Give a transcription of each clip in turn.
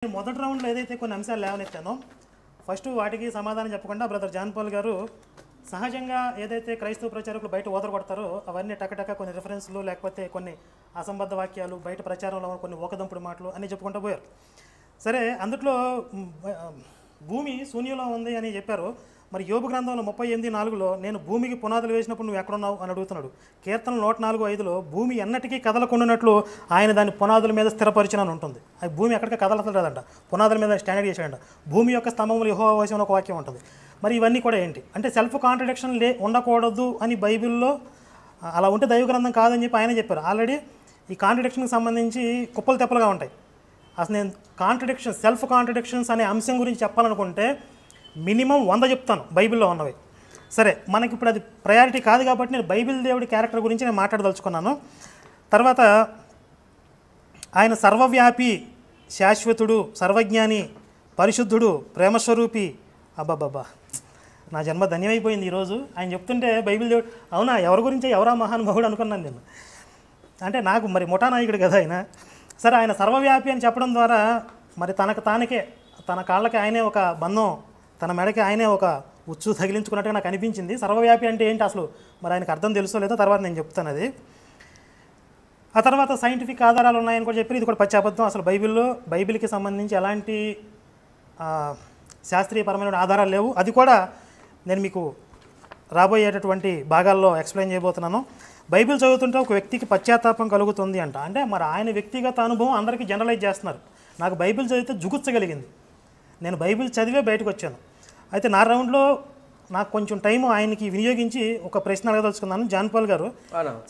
మొదటి రౌండ్లో ఏదైతే కొన్ని అంశాలు లేవనెత్తానో ఫస్ట్ వాటికి సమాధానం చెప్పకుండా బ్రదర్ జాన్ పాల్ గారు సహజంగా ఏదైతే క్రైస్తవ ప్రచారకులు బయట ఓదర కొడతారో అవన్నీ టకటక కొన్ని రిఫరెన్స్లు లేకపోతే కొన్ని అసంబద్ధ వాక్యాలు బయట ప్రచారంలో కొన్ని ఓకదంపుడు మాటలు అన్నీ చెప్పుకుంటూ పోయారు. సరే, అందుట్లో భూమి శూన్యంలో ఉంది అని చెప్పారు. మరి యోబు గ్రంథంలో 38:4 నేను భూమికి పునాదులు వేసినప్పుడు నువ్వు ఎక్కడున్నావు అని అడుగుతున్నాడు. కీర్తన 104:5 భూమి ఎన్నటికీ కదలకుండానట్లు ఆయన దాని పునాదుల మీద స్థిరపరిచినని ఉంటుంది. అది భూమి ఎక్కడికి కదలలేదంట, పునాదుల మీద స్టాండర్డ్ చేశాడంట. భూమి యొక్క స్తంభములు యెహోవా వశం ఒక వాక్యం ఉంటుంది. మరి ఇవన్నీ కూడా ఏంటి అంటే సెల్ఫ్ కాంట్రడిక్షన్ ఉండకూడదు అని బైబిల్లో అలా ఉంటే దైవ గ్రంథం కాదని చెప్పి ఆయన చెప్పారు. ఆల్రెడీ ఈ కాంట్రడిక్షన్కి సంబంధించి కుప్పలు తెప్పలుగా ఉంటాయి. అసలు నేను సెల్ఫ్ కాంట్రడిక్షన్స్ అనే అంశం గురించి చెప్పాలనుకుంటే మినిమం 100 చెప్తాను బైబిల్లో ఉన్నవి. సరే, మనకి ఇప్పుడు అది ప్రయారిటీ కాదు కాబట్టి నేను బైబిల్ దేవుడి క్యారెక్టర్ గురించి నేను మాట్లాడదలుచుకున్నాను. తర్వాత ఆయన సర్వవ్యాపి, శాశ్వతుడు, సర్వజ్ఞాని, పరిశుద్ధుడు, ప్రేమస్వరూపి. అబ్బాబ్బా, నా జన్మ ధన్యమైపోయింది ఈరోజు ఆయన చెప్తుంటే. బైబిల్ దేవుడు అవునా, ఎవరి గురించి ఎవరా మహానుభావుడు అనుకున్నాను నేను. అంటే నాకు మరి ముఠానాయకుడు కదా ఆయన. సరే, ఆయన సర్వవ్యాపి అని చెప్పడం ద్వారా మరి తన కాళ్ళకి ఆయనే ఒక బంధం, తన మెడకి ఆయనే ఒక ఉచ్చు తగిలించుకున్నట్టుగా నాకు అనిపించింది. సర్వవ్యాపి అంటే ఏంటి అసలు మరి ఆయనకు అర్థం తెలుసో లేదో తర్వాత నేను చెప్తాను అది. ఆ తర్వాత సైంటిఫిక్ ఆధారాలు ఉన్నాయని కూడా చెప్పి ఇది కూడా పచ్చి అబద్ధం. అసలు బైబిల్కి సంబంధించి ఎలాంటి శాస్త్రీయపరమైన ఆధారాలు లేవు. అది కూడా నేను మీకు రాబోయేటటువంటి భాగాల్లో ఎక్స్ప్లెయిన్ చేయబోతున్నాను. బైబిల్ చదువుతుంటే ఒక వ్యక్తికి పశ్చాత్తాపం కలుగుతుంది అంటే మరి ఆయన వ్యక్తిగత అనుభవం అందరికీ జనరలైజ్ చేస్తున్నారు. నాకు బైబిల్ చదివితే జుగుచ్చగలిగింది. నేను బైబిల్ చదివే బయటకు వచ్చాను. అయితే నా రౌండ్లో నాకు కొంచెం టైం ఆయనకి వినియోగించి ఒక ప్రశ్న అడగదలుచుకున్నాను. జాన్ పాల్ గారు,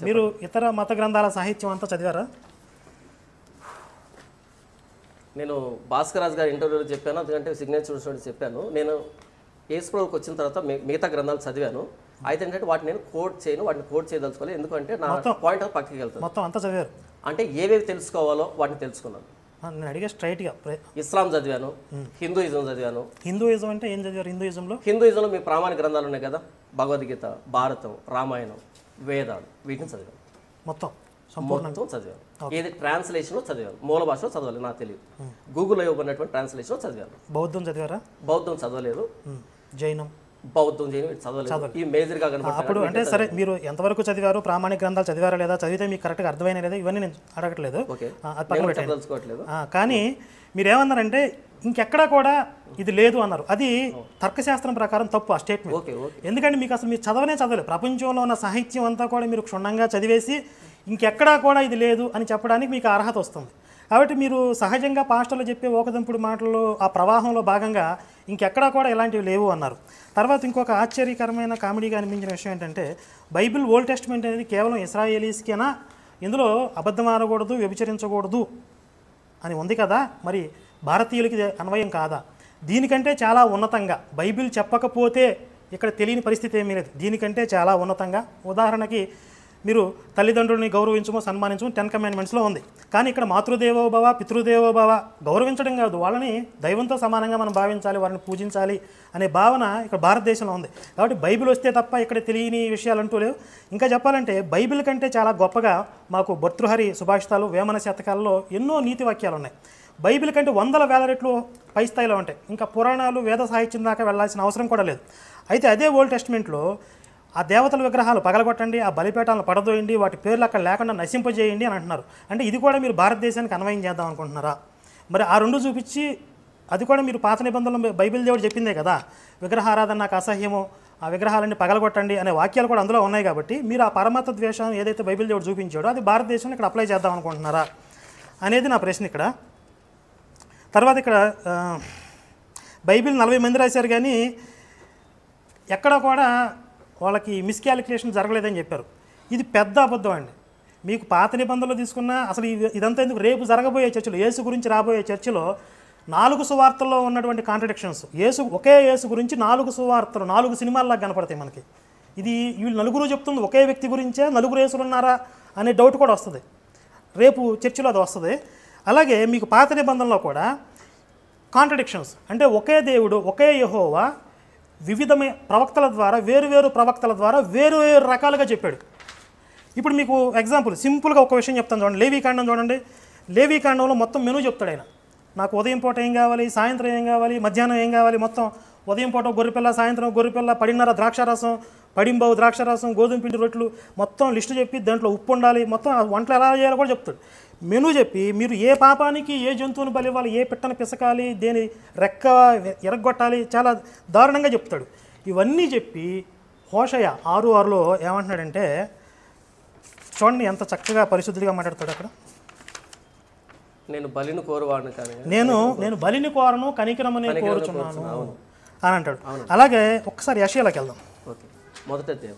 మీరు ఇతర మత గ్రంథాల సాహిత్యం అంతా చదివారా? నేను భాస్కర్ రాజ్ గారి ఇంటర్వ్యూలో చెప్పాను, ఎందుకంటే సిగ్నేచర్ చెప్పాను. నేను యేసుప్రభుకి వచ్చిన తర్వాత మిగతా గ్రంథాలు చదివాను. అయితే ఏంటంటే వాటిని నేను వాటిని కోట్ చేయదలుచుకోవాలి. ఎందుకంటే నా పాయింట్ ఆఫ్ పక్కకి వెళ్తాను. మొత్తం అంతా చదివారు అంటే ఏవేవి తెలుసుకోవాలో వాటిని తెలుసుకున్నాను. నేను అడిగే స్ట్రైట్గా ఇస్లాం చదివాను, హిందూయిజం చదివాను. హిందూయిజం అంటే ఏం చదివారు? హిందూయిజంలో మీ ప్రామాణిక గ్రంథాలు ఉన్నాయి కదా, భగవద్గీత, భారతం, రామాయణం, వేదాలు, వీటిని చదివాను. మొత్తం చదివాను. ఏది ట్రాన్స్లేషన్లో చదివాను, మూల భాషలో చదవాలి నాకు తెలియదు. గూగుల్లో ఇవ్వబడినటువంటి ట్రాన్స్లేషన్లో చదివాను. బౌద్ధం చదివారా? బౌద్ధం చదవలేదు. జైనం, బౌద్ధం చదవలేదు. ఈ మేజర్గా అప్పుడు అంటే సరే, మీరు ఎంతవరకు చదివారు, ప్రామాణిక గ్రంథాలు చదివారా లేదా, చదివితే మీకు కరెక్ట్గా అర్థమైన లేదా, ఇవన్నీ నేను అడగట్లేదు, అది పక్కన పెట్టాను. కానీ మీరేమన్నారంటే ఇంకెక్కడా కూడా ఇది లేదు అన్నారు. అది తర్కశాస్త్రం ప్రకారం తప్పు ఆ స్టేట్మెంట్. ఎందుకంటే మీకు అసలు మీరు చదవలేదు. ప్రపంచంలో ఉన్న సాహిత్యం అంతా కూడా మీరు క్షుణ్ణంగా చదివేసి ఇంకెక్కడా కూడా ఇది లేదు అని చెప్పడానికి మీకు అర్హత వస్తుంది. కాబట్టి మీరు సహజంగా పాస్టర్లు చెప్పే ఓకదంపుడు మాటల్లో ఆ ప్రవాహంలో భాగంగా ఇంకెక్కడా కూడా ఇలాంటివి లేవు అన్నారు. తర్వాత ఇంకొక ఆశ్చర్యకరమైన కామెడీగా అనిపించిన విషయం ఏంటంటే బైబిల్ ఓల్డ్ టెస్ట్మెంట్ అనేది కేవలం ఇశ్రాయేలీస్కేనా, ఇందులో అబద్ధం ఆడకూడదు, వ్యభిచరించకూడదు అని ఉంది కదా, మరి భారతీయులకి అన్వయం కాదా? దీనికంటే చాలా ఉన్నతంగా బైబిల్ చెప్పకపోతే ఇక్కడ తెలియని పరిస్థితి ఏమీ లేదు. దీనికంటే చాలా ఉన్నతంగా, ఉదాహరణకి మీరు తల్లిదండ్రులని గౌరవించమో సన్మానించమో 10 కమాండ్మెంట్స్లో ఉంది. కానీ ఇక్కడ మాతృదేవోభవ, పితృదేవోభవ గౌరవించడం కాదు, వాళ్ళని దైవంతో సమానంగా మనం భావించాలి, వారిని పూజించాలి అనే భావన ఇక్కడ భారతదేశంలో ఉంది. కాబట్టి బైబిల్ వస్తే తప్ప ఇక్కడ తెలియని విషయాలు అంటూ లేవు. ఇంకా చెప్పాలంటే బైబిల్ కంటే చాలా గొప్పగా మాకు భర్తృహరి సుభాషితాలు, వేమన శతకాల్లో ఎన్నో నీతి వాక్యాలు ఉన్నాయి. బైబిల్ కంటే 100,000 రెట్లు పై స్థాయిలో ఉంటాయి. ఇంకా పురాణాలు, వేద సాహిత్యం దాకా వెళ్ళాల్సిన అవసరం కూడా లేదు. అయితే అదే ఓల్డ్ టెస్ట్మెంట్లో ఆ దేవతల విగ్రహాలు పగలగొట్టండి, ఆ బలిపేటాలను పడదోయండి, వాటి పేర్లు అక్కడ లేకుండా నశింపజేయండి అని అంటున్నారు. అంటే ఇది కూడా మీరు భారతదేశానికి అన్వయం చేద్దాం అనుకుంటున్నారా? మరి ఆ రెండు చూపించి అది కూడా మీరు పాత నిబంధనలు బైబిల్ దేవుడు చెప్పిందే కదా, విగ్రహారాధన నాకు అసహ్యము, ఆ విగ్రహాలన్నీ పగలగొట్టండి అనే వాక్యాలు కూడా అందులో ఉన్నాయి. కాబట్టి మీరు ఆ పరమత ద్వేషం ఏదైతే బైబిల్ దేవుడు చూపించాడో అది భారతదేశంలో ఇక్కడ అప్లై చేద్దాం అనుకుంటున్నారా అనేది నా ప్రశ్న ఇక్కడ. తర్వాత ఇక్కడ బైబిల్ 40 మంది రాశారు కానీ ఎక్కడ కూడా వాళ్ళకి మిస్కాలిక్యులేషన్ జరగలేదని చెప్పారు. ఇది పెద్ద అబద్ధం అండి. మీకు పాత నిబంధనలు తీసుకున్నా అసలు ఇదంతా ఎందుకు, రేపు జరగబోయే చర్చలో యేసు గురించి రాబోయే చర్చలో 4 సువార్తల్లో ఉన్నటువంటి కాంట్రడిక్షన్స్, ఒకే యేసు గురించి 4 సువార్తలు 4 సినిమాల్లాగా కనపడతాయి మనకి. ఇది వీళ్ళు నలుగురు చెప్తుంది ఒకే వ్యక్తి గురించే, 4 యేసులు ఉన్నారా అనే డౌట్ కూడా వస్తుంది, రేపు చర్చలో అది వస్తుంది. అలాగే మీకు పాత నిబంధనలో కూడా కాంట్రడిక్షన్స్, అంటే ఒకే దేవుడు, ఒకే యెహోవా వివిధమైన ప్రవక్తల ద్వారా, వేరు ప్రవక్తల ద్వారా వేరు రకాలుగా చెప్పాడు. ఇప్పుడు మీకు ఎగ్జాంపుల్ సింపుల్గా ఒక విషయం చెప్తాను చూడండి. లేవీకాండం చూడండి. లేవీకాండంలో మొత్తం మెనూ చెప్తాడు ఆయన. నాకు ఉదయం పూట ఏం కావాలి, సాయంత్రం ఏం కావాలి, మధ్యాహ్నం ఏం కావాలి, మొత్తం ఉదయం పూట గొర్రెపిల్ల, సాయంత్రం గొర్రెపిల్ల, పడిన్నర ద్రాక్షారసం, పడింబావు ద్రాక్షారసం, గోధుమ పిండి రొట్టెలు, మొత్తం లిస్టు చెప్పి దాంట్లో ఉప్పు ఉండాలి, మొత్తం వంటలు ఎలా చేయాలో కూడా చెప్తాడు. మెనూ చెప్పి మీరు ఏ పాపానికి ఏ జంతువుని బలి ఇవ్వాలి, ఏ పిట్టను పిసకాలి, దేని రెక్క ఎరగొట్టాలి, చాలా దారుణంగా చెప్తాడు. ఇవన్నీ చెప్పి హోషయ 6:6లో ఏమంటున్నాడంటే, చూడండి ఎంత చక్కగా పరిశుద్ధిగా మాట్లాడతాడు అక్కడ. నేను బలిని కోరువాడిని కానీ నేను బలిని కోరను, కనికరమని కోరుచున్నాను అని అంటాడు. అలాగే ఒక్కసారి యెషయాలోకి వెళ్దాం. ఓకే, మొదటి అధ్యాయం.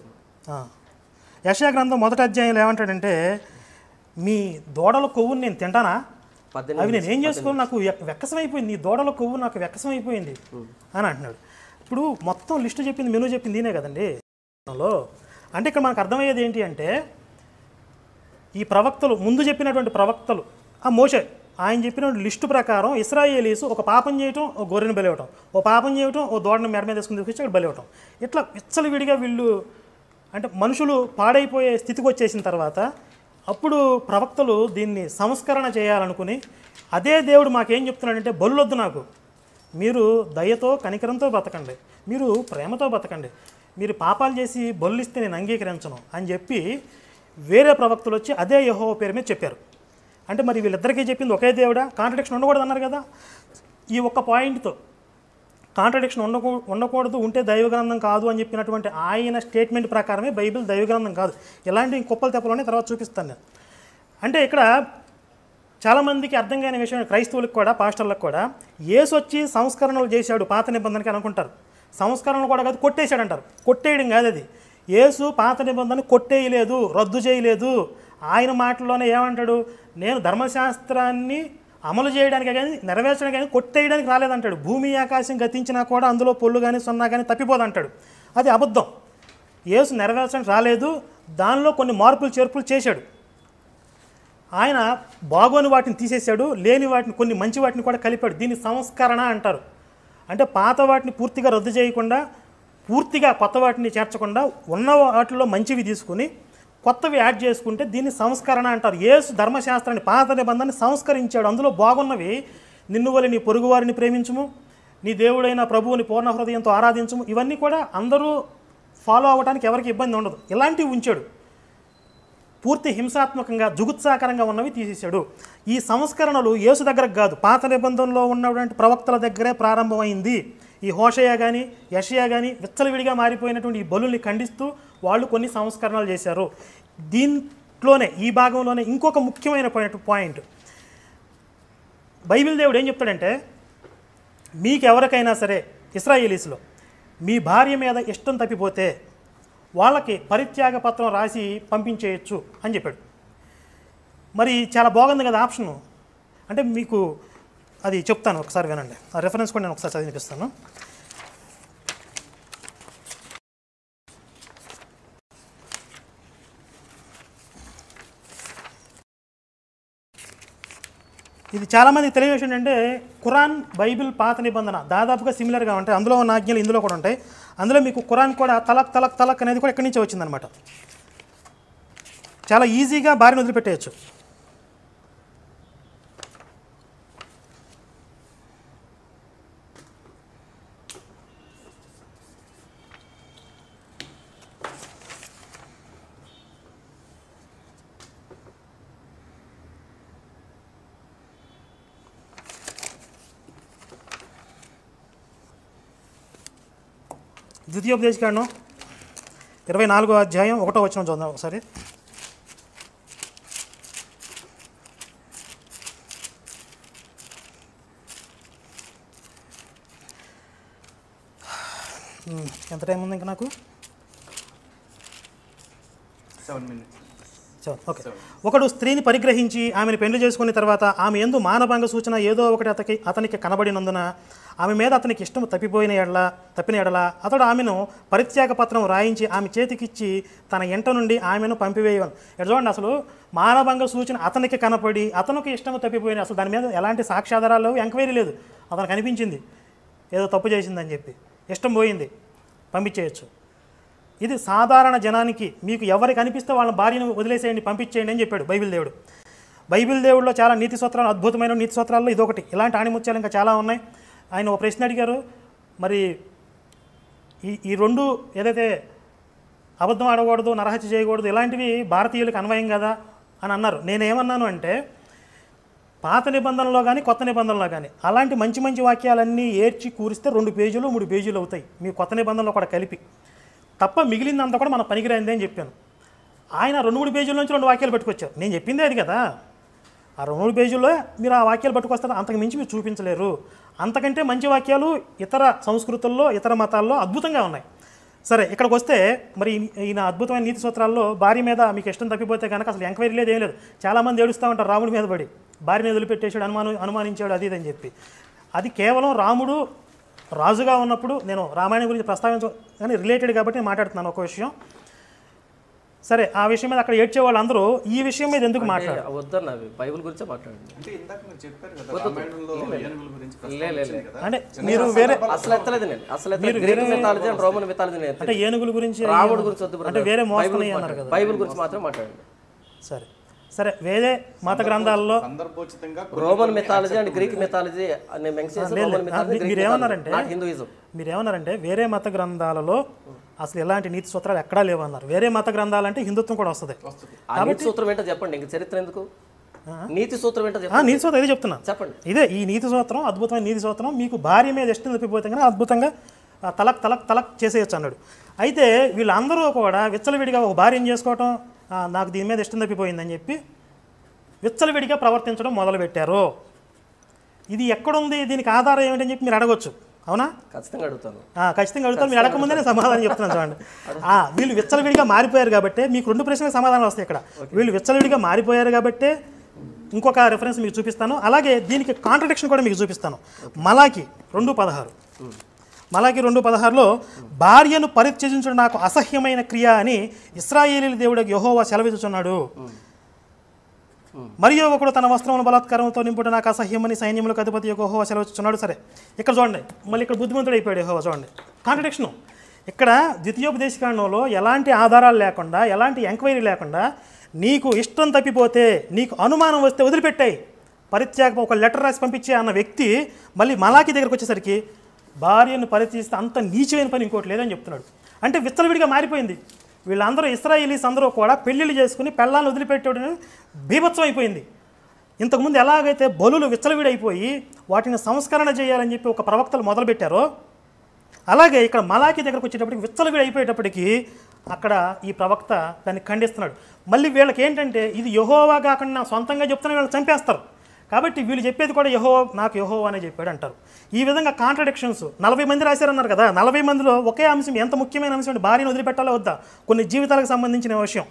యెషయా గ్రంథం మొదటి అధ్యాయంలో ఏమంటాడంటే, మీ దూడల కొవ్వుని నేను తింటానా, అవి నేను ఏం చేసుకోవాలి, నాకు వెక్కసమైపోయింది, నీ దూడల కొవ్వు నాకు వెక్కసమైపోయింది అని అంటున్నాడు. ఇప్పుడు మొత్తం లిస్టు చెప్పింది, మెనూ చెప్పింది దీనే కదండి. అంటే ఇక్కడ మనకు అర్థమయ్యేది ఏంటి అంటే, ఈ ప్రవక్తలు ముందు చెప్పినటువంటి ప్రవక్తలు, ఆ మోషే ఆయన చెప్పిన లిస్టు ప్రకారం ఇశ్రాయేలీసు ఒక పాపం చేయటం, ఓ గొర్రెను బలివటం, ఓ పాపం చేయటం, ఓ దూడను మెడ మీద తీసుకుని తీసుకొచ్చి అక్కడ బలివటం, ఇట్లా విచ్చలవిడిగా వీళ్ళు అంటే మనుషులు పాడైపోయే స్థితికి వచ్చేసిన తర్వాత అప్పుడు ప్రవక్తలు దీన్ని సంస్కరణ చేయాలనుకుని, అదే దేవుడు మాకేం చెప్తున్నాడంటే, బలులొద్దు నాకు, మీరు దయతో కనికరంతో బతకండి, మీరు ప్రేమతో బతకండి, మీరు పాపాలు చేసి బలులిస్తే నేను అంగీకరించను అని చెప్పి వేరే ప్రవక్తలు వచ్చి అదే యెహోవా పేరు మీద చెప్పారు. అంటే మరి వీళ్ళిద్దరికీ చెప్పింది ఒకే దేవుడా, కాంట్రడిక్షన్ ఉండకూడదు అన్నారు కదా. ఈ ఒక్క పాయింట్తో కాంట్రడిక్షన్ ఉండకూడదు, ఉంటే దైవగ్రంథం కాదు అని చెప్పినటువంటి ఆయన స్టేట్మెంట్ ప్రకారమే బైబిల్ దైవగ్రంథం కాదు. ఇలాంటి ఇంకొప్పలు తెప్పలోనే తర్వాత చూపిస్తాను నేను. అంటే ఇక్కడ చాలామందికి అర్థం కాని విషయం, క్రైస్తవులకు కూడా పాస్టర్లకు కూడా, యేసు వచ్చి సంస్కరణలు చేశాడు పాత నిబంధనకి అనుకుంటారు. సంస్కరణలు కూడా కాదు, కొట్టేశాడు అంటారు. కొట్టేయడం కాదు అది. యేసు పాత నిబంధన కొట్టేయలేదు, రద్దు చేయలేదు. ఆయన మాటల్లోనే ఏమంటాడు, నేను ధర్మశాస్త్రాన్ని అమలు చేయడానికి కానీ నెరవేర్చడానికి కానీ కొట్టేయడానికి రాలేదంటాడు. భూమి ఆకాశం గతించినా కూడా అందులో పొల్లు కానీ సున్నా కానీ తప్పిపోదంటాడు. అది అబద్ధం. యేసు నెరవేర్చడానికి రాలేదు, దానిలో కొన్ని మార్పులు చేర్పులు చేశాడు. ఆయన బాగోని వాటిని తీసేశాడు, లేని వాటిని కొన్ని మంచి వాటిని కూడా కలిపాడు. దీన్ని సంస్కరణ అంటారు. అంటే పాత వాటిని పూర్తిగా రద్దు చేయకుండా, పూర్తిగా కొత్త వాటిని చేర్చకుండా, ఉన్న వాటిలో మంచివి తీసుకుని కొత్తవి యాడ్ చేసుకుంటే దీన్ని సంస్కరణ అంటారు. యేసు ధర్మశాస్త్రాన్ని, పాత నిబంధనని సంస్కరించాడు. అందులో బాగున్నవి, నిన్ను వలె నీ పొరుగువారిని ప్రేమించుము, నీ దేవుడైన ప్రభువుని పూర్ణ హృదయంతో ఆరాధించుము, ఇవన్నీ కూడా అందరూ ఫాలో అవ్వడానికి ఎవరికి ఇబ్బంది ఉండదు. ఇలాంటివి ఉంచాడు. పూర్తి హింసాత్మకంగా, జుగుత్సాకరంగా ఉన్నవి తీసేశాడు. ఈ సంస్కరణలు యేసు దగ్గరకు కాదు, పాత నిబంధనలో ఉన్నటువంటి ప్రవక్తల దగ్గరే ప్రారంభమైంది. ఈ హోషయ కానీ యెషయా కానీ విచ్చలవిడిగా మారిపోయినటువంటి ఈ బలుల్ని ఖండిస్తూ వాళ్ళు కొన్ని సంస్కరణలు చేశారు. దీంట్లోనే, ఈ భాగంలోనే ఇంకొక ముఖ్యమైన పాయింట్, బైబిల్ దేవుడు ఏం చెప్తాడంటే, మీకు ఎవరికైనా సరే ఇశ్రాయేలీస్లో మీ భార్య మీద ఇష్టం తప్పిపోతే వాళ్ళకి పరిత్యాగ పత్రం రాసి పంపించేయచ్చు అని చెప్పాడు. మరి చాలా బాగుంది కదా ఆప్షను. అంటే మీకు అది చెప్తాను, ఒకసారి వినండి. ఆ రెఫరెన్స్ కూడా నేను ఒకసారి చదివినిపిస్తాను. ఇది చాలామందికి తెలియని విషయం ఏంటంటే, ఖురాన్, బైబిల్, పాత నిబంధన దాదాపుగా సిమిలర్గా ఉంటాయి. అందులో ఉన్న ఆజ్ఞలు ఇందులో కూడా ఉంటాయి. అందులో మీకు ఖురాన్ కూడా తలక్ తలక్ తలక్ అనేది కూడా ఎక్కడి నుంచో వచ్చిందనమాట. చాలా ఈజీగా భార్యను వదిలిపెట్టేయచ్చు. ద్వితీయోపదేశకాండం 24వ అధ్యాయం 1వ వచనం చూద్దాం ఒకసారి. ఎంత టైం ఉంది ఇంకా నాకు? 7 minutes. ఓకే. ఒకడు స్త్రీని పరిగ్రహించి ఆమెను పెళ్లి చేసుకున్న తర్వాత ఆమె యందు మానభంగ సూచన ఏదో ఒకటి అతనికి కనబడినందున ఆమె మీద అతనికి ఇష్టం తప్పిన ఎడల అతడు ఆమెను పరిత్యాగ పత్రం రాయించి ఆమె చేతికిచ్చి తన ఇంట నుండి ఆమెను పంపివేయవను. చూడండి, అసలు మానభంగ సూచన అతనికి కనపడి అతనికి ఇష్టం తప్పిపోయిన, అసలు దాని మీద ఎలాంటి సాక్ష్యాధారాలు లేవు, ఎంక్వైరీ లేదు. అతనికి అనిపించింది ఏదో తప్పు చేసిందని చెప్పి, ఇష్టం పోయింది, పంపించేయచ్చు. ఇది సాధారణ జనానికి, మీకు ఎవరికి అనిపిస్తే వాళ్ళ భార్యను వదిలేసేయండి, పంపించేయండి అని చెప్పాడు బైబిల్ దేవుడు. బైబిల్ దేవుడిలో చాలా నీతి సూత్రాలు, అద్భుతమైన నీతి సూత్రాల్లో ఇదొకటి. ఇలాంటి ఆణిముత్యాలు ఇంకా చాలా ఉన్నాయి. ఆయన ఒక ప్రశ్న అడిగారు, మరి ఈ రెండు ఏదైతే అబద్ధం ఆడకూడదు, నరహత్య చేయకూడదు, ఇలాంటివి భారతీయులకు అన్వయం కదా అని అన్నారు. నేనేమన్నాను అంటే, పాత నిబంధనలో కానీ కొత్త నిబంధనలో కానీ అలాంటి మంచి మంచి వాక్యాలన్నీ ఏర్చి కూరిస్తే 2 పేజీలు 3 పేజీలు అవుతాయి మీ కొత్త నిబంధనలో కూడా కలిపి, తప్ప మిగిలిందంతా కూడా మన పనికిరైంది అని చెప్పాను. ఆయన 2-3 పేజీల నుంచి 2 వాక్యాలు పట్టుకొచ్చారు. నేను చెప్పిందే అది కదా, ఆ 2-3 పేజీల్లో మీరు ఆ వాక్యాలు పట్టుకొస్తారు, అంతకు మించి మీరు చూపించలేరు. అంతకంటే మంచి వాక్యాలు ఇతర సంస్కృతుల్లో, ఇతర మతాల్లో అద్భుతంగా ఉన్నాయి. సరే, ఇక్కడికి వస్తే మరి ఈయన అద్భుతమైన నీతి సూత్రాల్లో భార్య మీద మీకు ఇష్టం తప్పిపోతే కనుక అసలు ఎంక్వైరీ లేదు, ఏం లేదు. చాలామంది ఏడుస్తూ ఉంటారు రాముడి మీద పడి, భార్యని వదిలిపెట్టేశాడు, అనుమానించాడు, అది అని చెప్పి. అది కేవలం రాముడు రాజుగా ఉన్నప్పుడు, నేను రామాయణం గురించి ప్రస్తావించగానే రిలేటెడ్ కాబట్టి నేను మాట్లాడుతున్నాను ఒక విషయం. సరే, ఆ విషయం మీద అక్కడ ఏడ్చే వాళ్ళందరూ ఈ విషయం మీద ఎందుకు మాట్లాడారు? వద్దన్న బైబిల్ గురించే మాట్లాడండి. అంటే మీరు వేరే అసలు ఎత్తలేదు నేను, అసలు Greek mythology and Roman mythology అంటే ఏనుగుల గురించి, రాముడి గురించి వద్దు, అంటే వేరే మోస్తున్నాయి అన్నారు కదా, బైబిల్ గురించి మాత్రం మాట్లాడండి. సరే సరే, వేరే మత గ్రంథాల్లో Roman mythology and Greek mythology మీరేమన్నారంటే వేరే మత గ్రంథాలలో అసలు ఎలాంటి నీతి సూత్రాలు ఎక్కడా లేవన్నారు. వేరే మత గ్రంథాలంటే హిందుత్వం కూడా వస్తుంది. నీతి సూత్రం ఏంటో చెప్పండి, ఇంక చరిత్ర ఎందుకు? నీతి సూత్రం ఏంటో చెప్పండి. నీతి సూత్రం ఇదే చెప్తున్నాను, చెప్పండి. ఇదే ఈ నీతి సూత్రం, అద్భుతమైన నీతి సూత్రం. మీకు భార్య మీద ఇష్టం తప్పిపోతే కానీ అద్భుతంగా తలక్ చేసేయచ్చు అన్నాడు. అయితే వీళ్ళందరూ కూడా విచ్చలవిడిగా ఒక భార్యను చేసుకోవటం, నాకు దీని మీద ఇష్టం తప్పిపోయిందని చెప్పి విచ్చలవిడిగా ప్రవర్తించడం మొదలుపెట్టారు. ఇది ఎక్కడుంది, దీనికి ఆధారం ఏమిటని చెప్పి మీరు అడగొచ్చు, అవునా? ఖచ్చితంగా అడుగుతాను. మీరు అడగకముందే నేను సమాధానం చెప్తున్నాను చూడండి. వీళ్ళు విచ్చలవిడిగా మారిపోయారు కాబట్టి మీకు 2 ప్రశ్నలకు సమాధానాలు వస్తాయి ఇక్కడ. వీళ్ళు విచ్చలవిడిగా మారిపోయారు కాబట్టి ఇంకొక రెఫరెన్స్ మీకు చూపిస్తాను, అలాగే దీనికి కాంట్రడిక్షన్ కూడా మీకు చూపిస్తాను. మలాకి 2:16, మలాకి 2:16లో భార్యను పరిత్యజించడం నాకు అసహ్యమైన క్రియ అని ఇశ్రాయేలీయుల దేవుడు యెహోవా సెలవిస్తున్నాడు. మరియు ఒకడు తన వస్త్రమును బలాత్కారంతో నింపుట నాకు అసహ్యమని సైన్యములకు అధిపతి యెహోవా సెలవిస్తున్నాడు. సరే, ఇక్కడ చూడండి, మళ్ళీ ఇక్కడ బుద్ధిమంతుడు అయిపోయాడు యెహోవా. చూడండి కాంట్రడిక్షను. ఇక్కడ ద్వితీయోపదేశకాండంలో ఎలాంటి ఆధారాలు లేకుండా, ఎలాంటి ఎంక్వైరీ లేకుండా, నీకు ఇష్టం తప్పిపోతే, నీకు అనుమానం వస్తే వదిలిపెట్టాయి, పరిత్యాగ ఒక లెటర్ రాసి పంపించే అన్న వ్యక్తి మళ్ళీ మలాకి దగ్గరకు వచ్చేసరికి భార్యను పరిత్యజిస్తే అంత నీచమైన పని ఇంకోటి లేదని చెప్తున్నాడు. అంటే విచ్చలవిడిగా మారిపోయింది. వీళ్ళందరూ ఇశ్రాయేలీస్ అందరూ కూడా పెళ్ళిళ్ళు చేసుకుని పెళ్ళాలను వదిలిపెట్టడం బీభత్సం అయిపోయింది. ఇంతకుముందు ఎలాగైతే బలులు విచ్చలవిడైపోయి వాటిని సంస్కరణ చేయాలని చెప్పి ఒక ప్రవక్తలు మొదలుపెట్టారో, అలాగే ఇక్కడ మలాకి దగ్గరకు వచ్చేటప్పటికి విచ్చలవిడి అయిపోయేటప్పటికి అక్కడ ఈ ప్రవక్త దాన్ని ఖండిస్తున్నాడు. మళ్ళీ వీళ్ళకి ఏంటంటే ఇది యెహోవా కాకుండా నా సొంతంగా చెప్తున్నా వీళ్ళని చంపేస్తారు. కాబట్టి వీళ్ళు చెప్పేది కూడా యెహోవా, నాకు యెహోవా అనే చెప్పాడు అంటారు. ఈ విధంగా కాంట్రడిక్షన్స్ 40 మంది రాశారన్నారు కదా, 40 మందిలో ఒకే అంశం, ఎంత ముఖ్యమైన అంశం అంటే భార్యను వదిలిపెట్టాలో వద్దా, కొన్ని జీవితాలకు సంబంధించిన విషయం.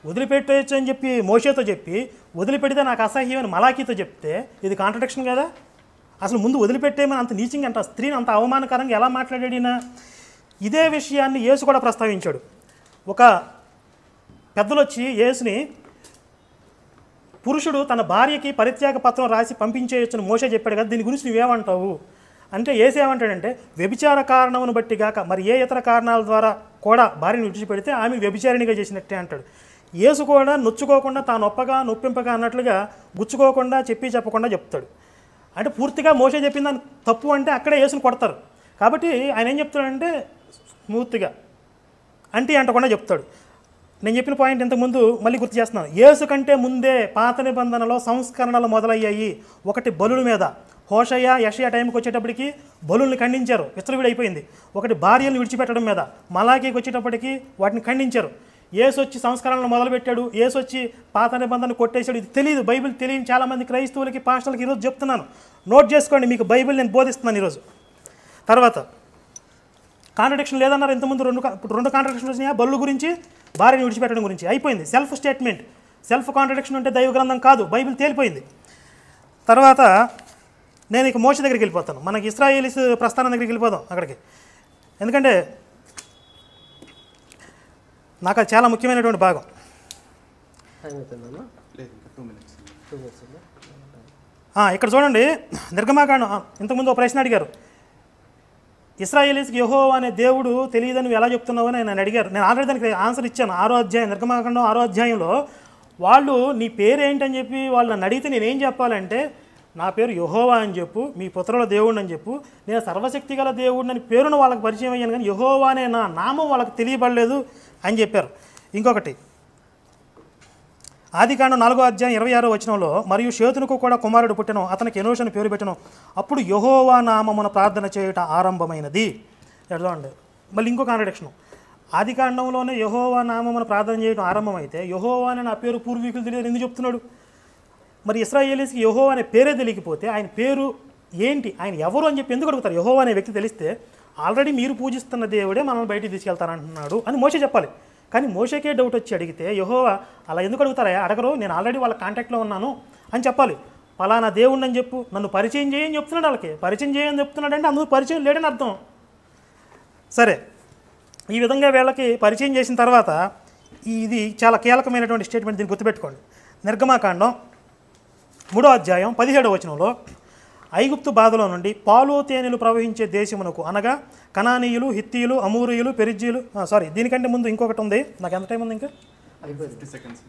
వదిలిపెట్టవచ్చు అని చెప్పి మోషేతో చెప్పి, వదిలిపెడితే నాకు అసహ్యమైన మలాకీతో చెప్తే ఇది కాంట్రడిక్షన్ కదా. అసలు ముందు వదిలిపెట్టేమని అంత నీచంగా అంట స్త్రీని అంత అవమానకరంగా ఎలా మాట్లాడాడినా. ఇదే విషయాన్ని యేసు కూడా ప్రస్తావించాడు. ఒక పెద్దలు వచ్చి యేసుని, పురుషుడు తన భార్యకి పరిత్యాగ పత్రం రాసి పంపించేయచ్చని మోషే చెప్పాడు కదా, దీని గురించి నువ్వేమంటావు అంటే యేసు ఏమంటాడంటే, వ్యభిచార కారణమును బట్టి గాక మరి ఏ ఇతర కారణాల ద్వారా కూడా భార్యను విడిచిపెడితే ఆమె వ్యభిచారిణిగా చేసినట్టే అంటాడు. యేసు కూడా నొచ్చుకోకుండా, తాను నొప్పింపగా అన్నట్లుగా గుచ్చుకోకుండా, చెప్పకుండా చెప్తాడు. అంటే పూర్తిగా మోషే చెప్పిన దాన్ని తప్పు అంటే అక్కడే యేసుని కొడతారు. కాబట్టి ఆయన ఏం చెప్తాడంటే స్మూత్గా అంటకుండా చెప్తాడు. నేను చెప్పిన పాయింట్ ఇంతకుముందు మళ్ళీ గుర్తు చేస్తున్నాను. యేసు కంటే ముందే పాత నిబంధనలో సంస్కరణలు మొదలయ్యాయి. ఒకటి బలుల మీద, హోషయ యెషయా టైంకి వచ్చేటప్పటికి బలుల్ని ఖండించారు, విచ్చలవిడి అయిపోయింది. ఒకటి భార్యలను విడిచిపెట్టడం మీద, మలాకీకి వచ్చేటప్పటికి వాటిని ఖండించారు. యేసు వచ్చి సంస్కరణలు మొదలుపెట్టాడు, యేసు వచ్చి పాత నిబంధనలు కొట్టేశాడు. ఇది తెలియదు, బైబిల్ తెలియని చాలామంది క్రైస్తవులకి, పాస్టర్లకి ఈరోజు చెప్తున్నాను, నోట్ చేసుకోండి, మీకు బైబిల్ నేను బోధిస్తున్నాను ఈరోజు. తర్వాత కాంట్రడిక్షన్ లేదన్నారు ఇంతకుముందు, రెండు కాంట్రడిక్షన్ వచ్చినాయా, బల్లు గురించి, భార్యని విడిచిపెట్టడం గురించి. అయిపోయింది, సెల్ఫ్ స్టేట్మెంట్. సెల్ఫ్ కాంట్రడిక్షన్ అంటే దైవ గ్రంథం కాదు, బైబిల్ తేలిపోయింది. తర్వాత నేను ఇక మోషే దగ్గరికి వెళ్ళిపోతాను, మనకి ఇశ్రాయేలీస్ ప్రస్థానం దగ్గరికి వెళ్ళిపోదాం అక్కడికి. ఎందుకంటే నాకు అది చాలా ముఖ్యమైనటువంటి భాగం. ఇక్కడ చూడండి, నిర్గమాకాండం. ఇంతకుముందు ఒక ప్రశ్న అడిగారు, ఇశ్రాయేలీస్కి యెహోవా అనే దేవుడు తెలియదని నువ్వు ఎలా చెప్తున్నావు అని ఆయన అడిగారు. నేను ఆల్రెడీ దానికి ఆన్సర్ ఇచ్చాను. 6వ అధ్యాయం, నిర్గమాకాండం 6వ అధ్యాయంలో వాళ్ళు నీ పేరు ఏంటని చెప్పి వాళ్ళు నన్ను అడిగితే నేనేం చెప్పాలంటే నా పేరు యెహోవా అని చెప్పు, మీ పుత్రుల దేవుడిని అని చెప్పు, నేను సర్వశక్తి గల దేవుడిని అని పేరును వాళ్ళకి పరిచయం అయ్యాను, కానీ యెహోవా అనే నా నామం వాళ్ళకి తెలియబడలేదు అని చెప్పారు. ఇంకొకటి ఆదికాండం 4:26 మరియు షేతునుకు కూడా కుమారుడు పుట్టెను, అతనికి ఎనోషు అని పేరు పెట్టెను, అప్పుడు యెహోవా నామమున ప్రార్థన చేయుట ఆరంభమైనది. చూడండి మళ్ళీ ఇంకో కాంట్రడిక్షన్. ఆదికాండంలోనే యెహోవా నామమున ప్రార్థన చేయడం ఆరంభమైతే యెహోవా అనే నా పేరు పూర్వీకులు తెలియదు ఎందుకు చెప్తున్నాడు? మరి ఇశ్రాయేలీస్కి యెహోవా అనే పేరే తెలియకపోతే ఆయన పేరు ఏంటి, ఆయన ఎవరు అని చెప్పి ఎందుకు అడుగుతారు? యెహోవా అనే వ్యక్తి తెలిస్తే ఆల్రెడీ మీరు పూజిస్తున్న దేవుడే మనల్ని బయటికి తీసుకెళ్తానంటున్నాడు అని మోషే చెప్పాలి. కానీ మోషేకే డౌట్ వచ్చి అడిగితే యెహోవా అలా ఎందుకు అడుగుతారా? అడగరు, నేను ఆల్రెడీ వాళ్ళ కాంటాక్ట్లో ఉన్నాను అని చెప్పాలి. పలానా దేవుడిని అని చెప్పు, నన్ను పరిచయం చేయని చెప్తున్నాడు. వాళ్ళకి పరిచయం చేయని చెప్తున్నాడు అంటే అందుకు పరిచయం లేడని అర్థం. సరే, ఈ విధంగా వీళ్ళకి పరిచయం చేసిన తర్వాత ఇది చాలా కీలకమైనటువంటి స్టేట్మెంట్, దీన్ని గుర్తుపెట్టుకోండి. నిర్గమాకాండం 3:17 ఐగుప్తు బాధలో నుండి పాలు తేనెలు ప్రవహించే దేశమునకు అనగా కనానీయులు, హిత్తీయులు, అమూరీయులు, పెరిజ్జీలు, దీనికంటే ముందు ఇంకొకటి ఉంది, నాకు ఎంత టైం ఉంది ఇంకా? 50 seconds.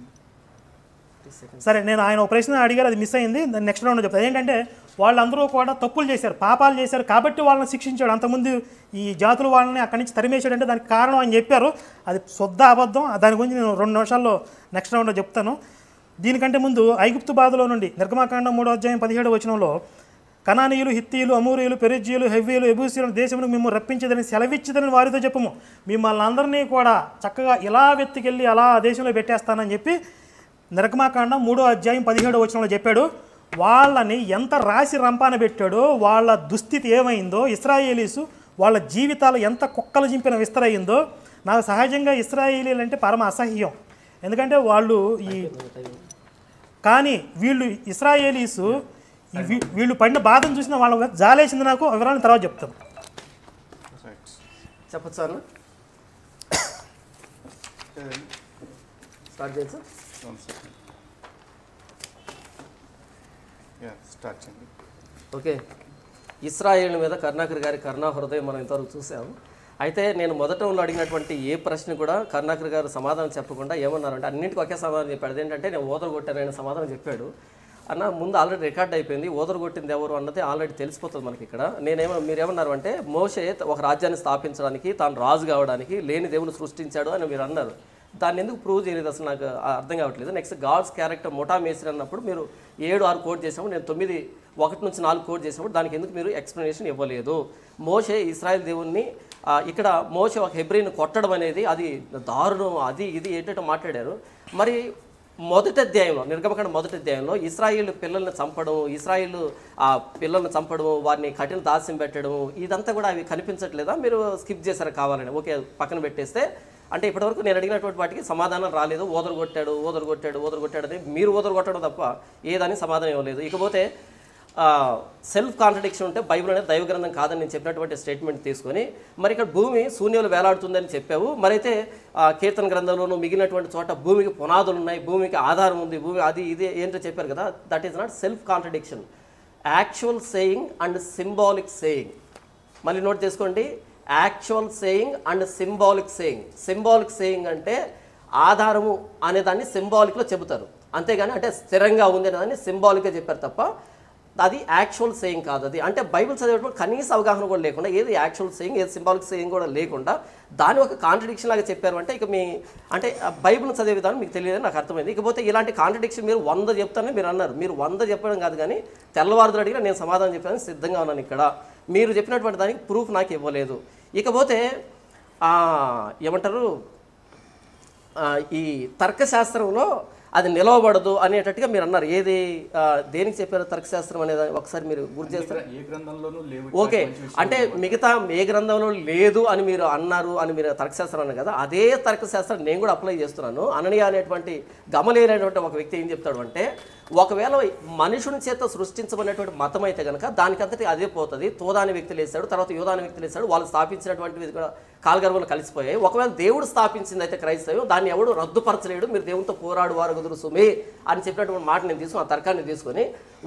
సరే, నేను ఆయన ఒక ప్రశ్న అడిగారు, అది మిస్ అయింది, నెక్స్ట్ రౌండ్ చెప్తాను. ఏంటంటే వాళ్ళందరూ కూడా తప్పులు చేశారు, పాపాలు చేశారు కాబట్టి వాళ్ళని శిక్షించాడు. అంతకుముందు ఈ జాతులు వాళ్ళని అక్కడి నుంచి తరిమేశాడంటే దానికి కారణం అని చెప్పారు. అది శుద్ధ అబద్ధం. దాని గురించి నేను 2 నిమిషాల్లో నెక్స్ట్ రౌండ్లో చెప్తాను. దీనికంటే ముందు ఐగుప్తు బాధలో నుండి నిర్గమాకాండం 3:17 కనానీయులు, హిత్తీయులు, అమూరీయులు, పెరిజ్జీయులు, హెవ్వీయులు, ఎబూసీయులను దేశమును మేము రప్పించదని సెలవిచ్చదని వారితో చెప్పము, మిమ్మల్ని అందరినీ కూడా చక్కగా ఇలా వెతికెళ్ళి అలా దేశంలో పెట్టేస్తానని చెప్పి నిర్గమాకాండం 3:17 చెప్పాడు. వాళ్ళని ఎంత రాసి రంపాన పెట్టాడో, వాళ్ళ దుస్థితి ఏమైందో, ఇశ్రాయేలీసు వాళ్ళ జీవితాలు ఎంత కుక్కలు చింపిన విస్తరయిందో. నాకు సహజంగా ఇశ్రాయేలీలు అంటే పరమ అసహ్యం, ఎందుకంటే వాళ్ళు కానీ వీళ్ళు ఇశ్రాయేలీసు వీళ్ళు పడిన బాధను చూసిన వాళ్ళ జాలేసింది. నాకు వివరాలను తర్వాత చెప్తాను. చెప్పచ్చు సార్, స్టార్ట్ చేయొచ్చు. ఓకే, ఇశ్రాయేలు మీద కరుణాకర్ గారి కరుణా హృదయం మనం ఇంతవరకు చూసాము. అయితే నేను మొదట అడిగినటువంటి ఏ ప్రశ్న కూడా కరుణాకర్ గారు సమాధానం చెప్పకుండా ఏమన్నారంటే అన్నింటికి ఒకే సమాధానం చెప్పాడు. అదేంటంటే నేను ఓదరగొట్టానని సమాధానం చెప్పాడు. అన్న ముందు ఆల్రెడీ రికార్డ్ అయిపోయింది, ఓదరగొట్టింది ఎవరు అన్నది ఆల్రెడీ తెలిసిపోతుంది మనకి. ఇక్కడ మీరేమన్నారు అంటే మోషే ఒక రాజ్యాన్ని స్థాపించడానికి, తాను రాజు కావడానికి లేని దేవుని సృష్టించాడు అని మీరు అన్నారు. దాన్ని ఎందుకు ప్రూవ్ చేయలేదు అసలు నాకు అర్థం కావట్లేదు. నెక్స్ట్ గాడ్స్ క్యారెక్టర్ ముఠా మేసిరి అన్నప్పుడు మీరు 7-6 కోట్ చేసినప్పుడు, నేను 9-1-4 కోట్ చేసినప్పుడు దానికి ఎందుకు మీరు ఎక్స్ప్లెనేషన్ ఇవ్వలేదు? మోషే ఇశ్రాయేల్ దేవుణ్ణి ఇక్కడ మోషే ఒక హెబ్రీని కొట్టడం అనేది అది దారుణం, అది ఇది ఏంటంటే మాట్లాడారు. మరి మొదటి అధ్యాయంలో, నిర్గమకాండం మొదటి అధ్యాయంలో ఇశ్రాయేల్ పిల్లల్ని చంపడం, ఇశ్రాయేల్ పిల్లల్ని చంపడం, వారిని కఠిన దాస్యం పెట్టడం, ఇదంతా కూడా అవి కనిపించట్లేదా? మీరు స్కిప్ చేశారు కావాలని? ఓకే, పక్కన పెట్టేస్తే అంటే ఇప్పటివరకు నేను అడిగినటువంటి వాటికి సమాధానం రాలేదు. ఓదరగొట్టాడు అని మీరు ఓదరగొట్టడం తప్ప ఏదని సమాధానం ఇవ్వలేదు. ఇకపోతే సెల్ఫ్ కాంట్రడిక్షన్ ఉంటే బైబిల్ అనేది దైవ గ్రంథం కాదని నేను చెప్పినటువంటి స్టేట్మెంట్ తీసుకొని, మరి ఇక్కడ భూమి శూన్యంలో వేలాడుతుందని చెప్పావు. మరైతే కీర్తన గ్రంథంలోనూ మిగిలినటువంటి చోట భూమికి పునాదులు ఉన్నాయి, భూమికి ఆధారం ఉంది, భూమి అది ఇది ఏంటో చెప్పారు కదా. That is not self contradiction, actual saying and symbolic saying. మళ్ళీ నోట్ చేసుకోండి, actual saying and symbolic saying. Symbolic saying అంటే ఆధారము అనేదాన్ని సింబాలిక్లో చెబుతారు, అంతేగాని అంటే స్థిరంగా ఉంది అనేదాన్ని సింబాలిక్గా చెప్పారు తప్ప అది యాక్చువల్ సేయింగ్ కాదు. అది అంటే బైబిల్ చదివేటప్పుడు కనీస అవగాహన కూడా లేకుండా, ఏది యాక్చువల్ సేయింగ్ ఏది సింబాలిక్ సేయింగ్ కూడా లేకుండా దాన్ని ఒక కాంట్రడిక్షన్ లాగా చెప్పారు అంటే ఇక మీ అంటే బైబిల్ని చదివే విధానం మీకు తెలియదని నాకు అర్థమైంది. ఇకపోతే ఇలాంటి కాంట్రడిక్షన్ మీరు 100 చెప్తారని మీరు అన్నారు. మీరు 100 చెప్పడం కాదు, కానీ తెల్లవారులు అడిగినా నేను సమాధానం చెప్పడానికి సిద్ధంగా ఉన్నాను. ఇక్కడ మీరు చెప్పినటువంటి దానికి ప్రూఫ్ నాకు ఇవ్వలేదు. ఇకపోతే ఏమంటారు, ఈ తర్కశాస్త్రంలో అది నిలవబడదు అనేటట్టుగా మీరు అన్నారు. ఏది దేనికి చెప్పారు తర్కశాస్త్రం అనేది ఒకసారి మీరు గుర్తు చేస్తారు? ఓకే, అంటే మిగతా ఏ గ్రంథంలో లేదు అని మీరు అన్నారు అని మీరు తర్కశాస్త్రం అన్నారు కదా, అదే తర్కశాస్త్రం నేను కూడా అప్లై చేస్తున్నాను. అననీయ అనేటువంటి గమలేనటువంటి ఒక వ్యక్తి ఏం చెప్తాడు అంటే, ఒకవేళ మనుషుని చేత సృష్టించబడినటువంటి మతం అయితే కనుక దానికంతటి అదే పోతుంది. తోదాని వ్యక్తులు వేశాడు, తర్వాత యోధాని వ్యక్తులు వేశాడు, వాళ్ళు స్థాపించినటువంటివి కూడా కాలగర్భంలో కలిసిపోయాయి. ఒకవేళ దేవుడు స్థాపించింది అయితే క్రైస్తవం, దాన్ని ఎవడు రద్దుపరచలేడు, మీరు దేవునితో పోరాడు వారు కుదురు సుమే అని చెప్పినటువంటి మాట నేను తీసుకుని ఆ తర్కాన్ని తీసుకొని,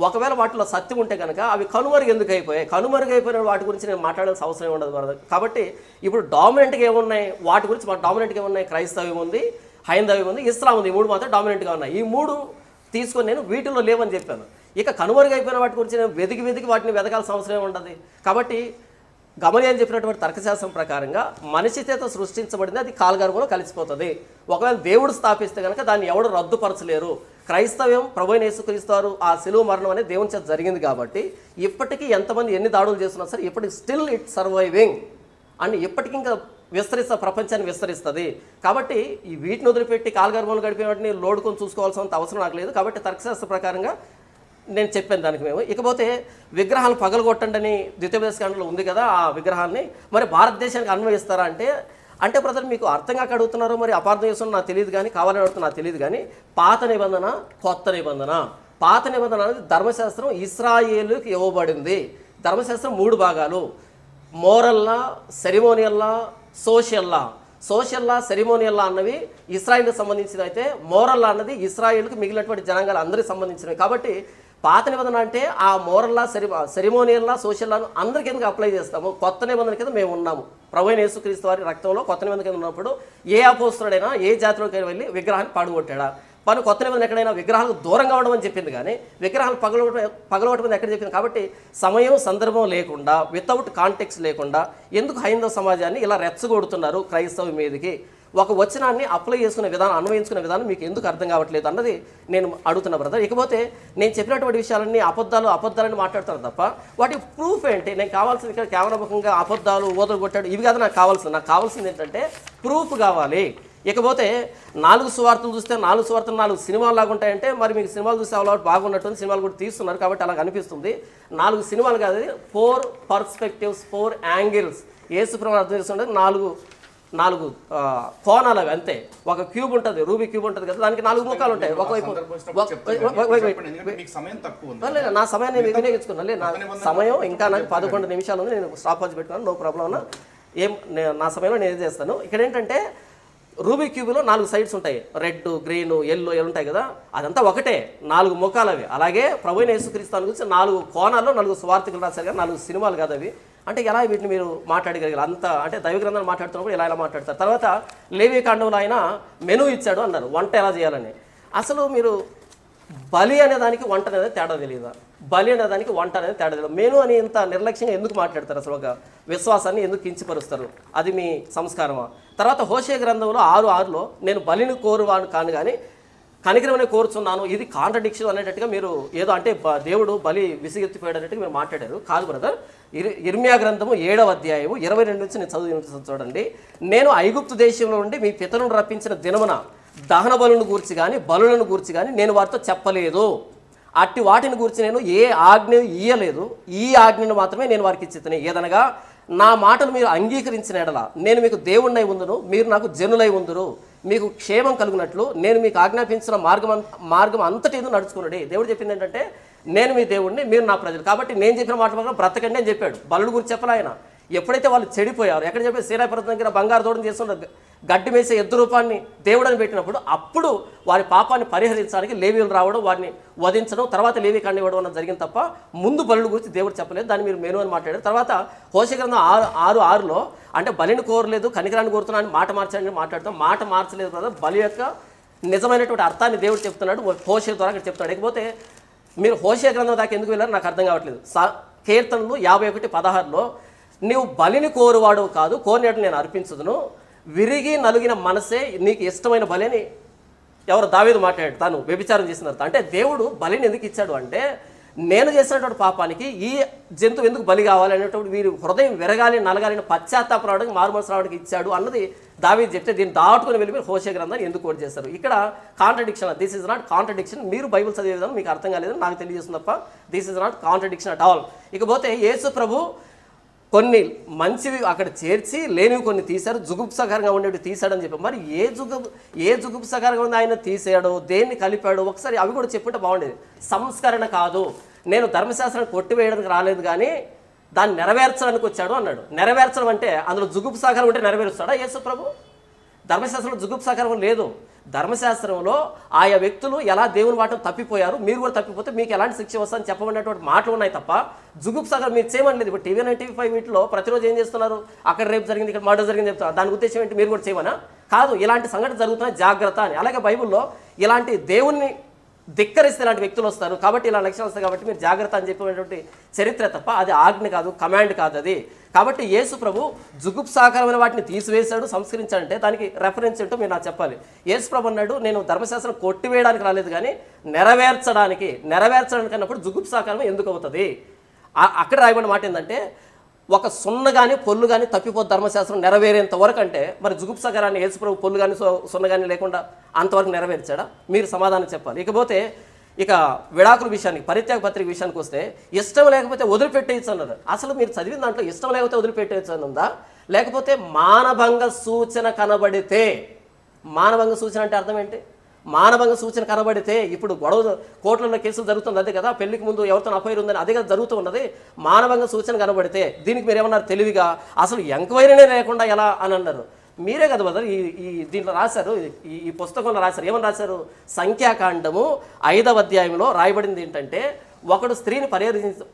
ఒకవేళ వాటిలో సత్యం ఉంటే కనుక అవి ఎందుకు అయిపోయాయి, కనుమరుగైపోయిన వాటి గురించి నేను మాట్లాడాల్సిన అవసరం ఉండదు. కాబట్టి ఇప్పుడు డామినెంట్గా ఏమున్నాయి వాటి గురించి, డామినెంట్గా ఏమున్నాయి, క్రైస్తవం ఉంది, హైందవం ఉంది, ఇస్లాం ఉంది. ఈ 3 మాత్రం డామినెంట్గా ఉన్నాయి. ఈ 3 తీసుకొని నేను వీటిలో లేవని చెప్పాను. ఇక కనుమరుగైపోయిన వాటి గురించి నేను వెతికి వాటిని వెతకాల్సిన అవసరం ఉండదు. కాబట్టి గమనియని చెప్పినటువంటి తర్కశాస్త్రం ప్రకారంగా మనిషి చేత సృష్టించబడింది, అది కాలగర్భంలో కలిసిపోతుంది. ఒకవేళ దేవుడు స్థాపిస్తే కనుక దాన్ని ఎవడు రద్దుపరచలేరు. క్రైస్తవ్యం ప్రభువైన యేసుక్రీస్తు ఆ శిలువ మరణం అనేది దేవుని చేత జరిగింది కాబట్టి ఇప్పటికీ ఎంతమంది ఎన్ని దాడులు చేస్తున్నా సరే ఇప్పటికి స్టిల్ ఇట్ సర్వైవింగ్ అండ్ ఇప్పటికీ ఇంకా ప్రపంచాన్ని విస్తరిస్తుంది. కాబట్టి ఈ వీటిని వదిలిపెట్టి కాలగర్భంలో గడిపే వాటిని లోడుకొని చూసుకోవాల్సినంత అవసరం నాకు లేదు. కాబట్టి తర్కశాస్త్ర ప్రకారంగా నేను చెప్పాను దానికి మేము. ఇకపోతే విగ్రహాలు పగలగొట్టండి అని ద్వితీయోపదేశకాండంలో ఉంది కదా, ఆ విగ్రహాన్ని మరి భారతదేశానికి అన్వయిస్తారా అంటే బ్రదర్ మీకు అర్థంగా అడుగుతున్నారు, మరి అపార్థం చేస్తున్నా నాకు తెలియదు కానీ, కావాలని అడుగుతున్నా నాకు తెలియదు కానీ, పాత నిబంధన కొత్త నిబంధన. పాత నిబంధన అనేది ధర్మశాస్త్రం ఇశ్రాయేలుకి ఇవ్వబడింది. ధర్మశాస్త్రం 3 భాగాలు: మోరల్లా, సెరిమోనియల్లా, సోషియల్లా. సోషియల్లా, సెరిమోనియల్లా అన్నవి ఇస్రాయేల్కి సంబంధించినవి అయితే మోరల్లా అన్నది ఇస్రాయేల్కి మిగిలినటువంటి జనాంగాలు అందరికీ సంబంధించినవి. కాబట్టి పాత నిబంధన అంటే ఆ మోరల్లా, సెరిమోనియల్లా, సోషియల్లాను అందరికీ ఎందుకు అప్లై చేస్తాము? కొత్త నిబంధన కింద మేము ఉన్నాము. ప్రభువైన యేసుక్రీస్తు వారి రక్తంలో కొత్త నిబంధన కింద ఉన్నప్పుడు ఏ అపోస్తలుడైనా ఏ జాతిలోకి వెళ్ళి విగ్రహాన్ని పడగొట్టాడా? కొత్త నిబంధన ఎక్కడైనా విగ్రహాలకు దూరంగా ఉండమని చెప్పింది కానీ విగ్రహాలు పగలగొట్టమని ఎక్కడ చెప్పింది. కాబట్టి సమయం సందర్భం లేకుండా, వితౌట్ కాంటెక్స్ట్ లేకుండా ఎందుకు హైందవ సమాజాన్ని ఇలా రెచ్చగొడుతున్నారు క్రైస్తవ మీదకి? ఒక వచనాన్ని అప్లై చేసుకునే విధానం, అన్వయించుకునే విధానం మీకు ఎందుకు అర్థం కావట్లేదు అన్నది నేను అడుగుతున్నా బ్రదర్. ఇకపోతే నేను చెప్పినటువంటి విషయాలన్నీ అబద్ధాలని మాట్లాడుతాను తప్ప వాటి ప్రూఫ్ ఏంటి? నేను కావాల్సింది ఇక్కడ కేవలముఖంగా అబద్ధాలు ఓదలు కొట్టాడు ఇవి కాదు నాకు కావాల్సింది ఏంటంటే ప్రూఫ్ కావాలి. ఇకపోతే 4 సువార్తలు చూస్తే 4 సువార్తలు 4 సినిమాలు లాగా ఉంటాయంటే మరి మీకు సినిమాలు చూస్తే అలవాటు బాగున్నట్టుంది, సినిమాలు కూడా తీస్తున్నారు కాబట్టి అలా అనిపిస్తుంది. 4 సినిమాలు కాదు, 4 పర్స్పెక్టివ్స్, 4 యాంగిల్స్. యేసుప్రభువు అర్థం చేస్తుంటే 4 కోణాలు అవి అంతే. ఒక క్యూబ్ ఉంటుంది, రూబీ క్యూబ్ ఉంటుంది కదా, దానికి 4 ముఖాలు ఉంటాయి. ఒకవైపు నా సమయాన్ని నేను వినియోగించుకున్నాను. నా సమయం ఇంకా నాకు 11 నిమిషాలు ఉంది, నేను స్టాప్ వాచ్ పెట్టుకున్నాను, నో ప్రాబ్లం. నా సమయంలో నేను ఏం చేస్తాను ఇక్కడ ఏంటంటే రూబీ క్యూబ్లో 4 సైడ్స్ ఉంటాయి, రెడ్, గ్రీన్, ఎల్లో ఉంటాయి కదా, అదంతా ఒకటే, 4 ముఖాలు అవి. అలాగే ప్రభువైన యేసుక్రీస్తు గురించి 4 కోణాల్లో 4 సువార్తికులు రాశారు కదా, 4 సినిమాలు కాదు అవి. అంటే ఎలా వీటిని మీరు మాట్లాడగలిగారు? అంత అంటే దైవ గ్రంథాలు మాట్లాడుతున్నప్పుడు ఎలా మాట్లాడతారు? తర్వాత లేవి కాండంలో ఆయన మెనూ ఇచ్చాడు అన్నారు, వంట ఎలా చేయాలని. అసలు మీరు బలి అనే దానికి వంట అనేది తేడా తెలియదా? బలి అనే దానికి వంట అనేది తేడా తెలియదు. మెనూ అని ఇంత నిర్లక్ష్యంగా ఎందుకు మాట్లాడతారు? అసలు ఒక విశ్వాసాన్ని ఎందుకు కించపరుస్తారు? అది మీ సంస్కారమా? తర్వాత హోషే గ్రంథంలో 6:6లో నేను బలిని కోరువాను కాను కానీ కనికరమనే కోరుచున్నాను, ఇది కాంట్రడిక్షన్ అనేటట్టుగా మీరు ఏదో అంటే దేవుడు బలి విసిగెత్తిపోయాడు అన్నట్టుగా మీరు మాట్లాడారు. కాదు బ్రదర్, ఇర్మియా గ్రంథము 7వ అధ్యాయము 22 నుంచి నేను చదువు చూడండి. నేను ఐగుప్తు దేశంలో నుండి మీ పితరులను రప్పించిన దినమున దహన బలులను గూర్చి కానీ బలులను గూర్చి కానీ నేను వారితో చెప్పలేదు. అట్టి వాటిని గురించి నేను ఏ ఆజ్ఞ ఇయ్యలేదు, ఈ ఆజ్ఞను మాత్రమే నేను వారికి ఇచ్చితిని. ఏదనగా నా మాటలు మీరు అంగీకరించిన ఎడల నేను మీకు దేవుణ్ణై ఉందును, మీరు నాకు జనులై ఉందురు, మీకు క్షేమం కలుగునట్లు నేను మీకు ఆజ్ఞాపించిన మార్గం అంతటి నడుచుకున్నాడు. దేవుడు చెప్పింది ఏంటంటే నేను మీ దేవుడిని, మీరు నా ప్రజలు, కాబట్టి నేను చెప్పిన మాట మాత్రం బ్రతకండి అని చెప్పాడు. బలుడు గురించి చెప్పలే ఆయన. ఎప్పుడైతే వాళ్ళు చెడిపోయారు, ఎక్కడ చెప్పి సీనాయి పర్వతం దగ్గర బంగారు తోటను చేస్తున్న గడ్డి మేసే ఎద్దు రూపాన్ని దేవుడని పెట్టినప్పుడు అప్పుడు వారి పాపాన్ని పరిహరించడానికి లేవీలు రావడం, వారిని వధించడం, తర్వాత లేవీ కాండం ఇవ్వడం అన్నది జరిగింది తప్ప ముందు బలుడు గురించి దేవుడు చెప్పలేదు. దాన్ని మీరు మెను అని మాట్లాడారు. తర్వాత హోషే గ్రంథం 6:6లో అంటే బలిని కోరలేదు, కనికరాన్ని కోరుతున్నా అని మాట మార్చాలని మాట్లాడతాం. మాట మార్చలేదు కదా, బలి యొక్క నిజమైనటువంటి అర్థాన్ని దేవుడు చెప్తున్నాడు, హోషే ద్వారా అక్కడ చెప్తున్నాడు. లేకపోతే మీరు హోషే గ్రంథం దాకా ఎందుకు వెళ్ళారు నాకు అర్థం కావట్లేదు. కీర్తనలు 51:16లో నీవు బలిని కోరువాడు కాదు, కోరినట్లు నేను అర్పించదును, విరిగి నలుగిన మనసే నీకు ఇష్టమైన బలి అని ఎవరు దావీదు మాట్లాడాడు తాను వ్యభిచారం చేసిన తర్వాత. అంటే దేవుడు బలిని ఎందుకు ఇచ్చాడు అంటే నేను చేసినటువంటి పాపానికి ఈ జంతువు ఎందుకు బలి కావాలి అనేటువంటి వీరి హృదయం విరగాలి, నలగాలి, పశ్చాత్తాపం రావడానికి, మారుమనసు రావడానికి ఇచ్చాడు అన్నది దావీదు చెప్తే దీన్ని దాటుకుని వెళ్ళి మీరు హోషే గ్రంథాన్ని ఎందుకు కోట్ చేస్తారు? ఇక్కడ contradiction. This is not contradiction. మీరు బైబిల్ చదివే విధానం మీకు అర్థం కాలేదని నాకు తెలియజేస్తుంది తప్ప this is not contradiction at all. ఇకపోతే యేసు ప్రభు కొన్ని మంచివి అక్కడ చేర్చి లేనివి కొన్ని తీశారు, జుగుప్సకరంగా ఉండేవి తీశాడని చెప్పి. మరి ఏ జుగుప్సకరంగా ఉంది ఆయన తీసాడో, దేన్ని కలిపాడో ఒకసారి అవి కూడా చెప్పుంటే బాగుండేది. సంస్కరణ కాదు, నేను ధర్మశాస్త్రాన్ని కొట్టివేయడానికి రాలేదు కానీ దాన్ని నెరవేర్చడానికి వచ్చాడు అన్నాడు. నెరవేర్చడం అంటే అందులో జుగుప్సకరం ఉంటే నెరవేరుస్తాడా యేసు ప్రభు? ధర్మశాస్త్రంలో జుగుప్సకరం లేదు. ధర్మశాస్త్రంలో ఆయా వ్యక్తులు ఎలా దేవుని వాటిని తప్పిపోయారు, మీరు కూడా తప్పిపోతే మీకు ఎలాంటి శిక్ష వస్తుందని చెప్పబడినటువంటి మాటలు ఉన్నాయి తప్ప జుగుప్సకరం మీరు చేయమని లేదు. ఇప్పుడు టీవీ 9, TV5 వీటిలో ప్రతిరోజు ఏం చేస్తున్నారు? అక్కడ రేపు జరిగింది, ఇక్కడ మర్డర్ జరిగింది చెప్తున్నారు. దాని ఉద్దేశం ఏంటి? మీరు కూడా చేయమనా? కాదు, ఇలాంటి సంఘటన జరుగుతున్నాయి జాగ్రత్త అని. అలాగే బైబిల్లో ఇలాంటి దేవుణ్ణి ధిక్కరిస్తే ఇలాంటి వ్యక్తులు వస్తారు కాబట్టి ఇలా లక్షణాలు వస్తాయి కాబట్టి మీరు జాగ్రత్త అని చెప్పినటువంటి చరిత్ర తప్ప అది ఆజ్ఞ కాదు, కమాండ్ కాదు అది. కాబట్టి యేసు ప్రభు జుగుప్సాకరమైన వాటిని తీసివేశాడు, సంస్కరించాడంటే దానికి రెఫరెన్స్ ఏంటో మీరు నాకు చెప్పాలి. యేసు ప్రభు అన్నాడు, నేను ధర్మశాస్త్రం కొట్టివేయడానికి రాలేదు కానీ నెరవేర్చడానికి అన్నప్పుడు జుగుప్సాకరం ఎందుకు అవుతుంది? అక్కడ రాయబడిన మాట ఏంటంటే ఒక సున్న కానీ పొల్లు కానీ తప్పిపోతే ధర్మశాస్త్రం నెరవేరేంత వరకు అంటే మరి జుగుప్సాకరాన్ని యేసు ప్రభు పొల్లు కానీ సున్న కానీ లేకుండా అంతవరకు నెరవేర్చాడా? మీరు సమాధానం చెప్పాలి. ఇకపోతే ఇక విడాకుల విషయానికి, పరిత్యాగ పత్రిక విషయానికి వస్తే ఇష్టం లేకపోతే వదిలిపెట్టేయచ్చు అన్నారు. అసలు మీరు చదివిన దాంట్లో ఇష్టం లేకపోతే వదిలిపెట్టేయచ్చు అని ఉందా? లేకపోతే మానభంగ సూచన కనబడితే, మానభంగ సూచన అంటే అర్థం ఏంటి? మానభంగ సూచన కనబడితే ఇప్పుడు గొడవ కోర్టులలో కేసులు జరుగుతుంది అదే కదా, పెళ్లికి ముందు ఎవరితో అఫైర్ ఉందని అదే కదా జరుగుతూ ఉన్నది. మానభంగ సూచన కనబడితే దీనికి మీరు ఏమన్నారు తెలివిగా, అసలు ఎంక్వైరీనే లేకుండా ఎలా అని అన్నారు. మీరే కదా బ్రదర్ ఈ దీంట్లో రాశారు, ఈ పుస్తకంలో రాశారు. ఏమని రాశారు? సంఖ్యాకాండము 5వ అధ్యాయంలో రాయబడింది ఏంటంటే ఒకడు స్త్రీని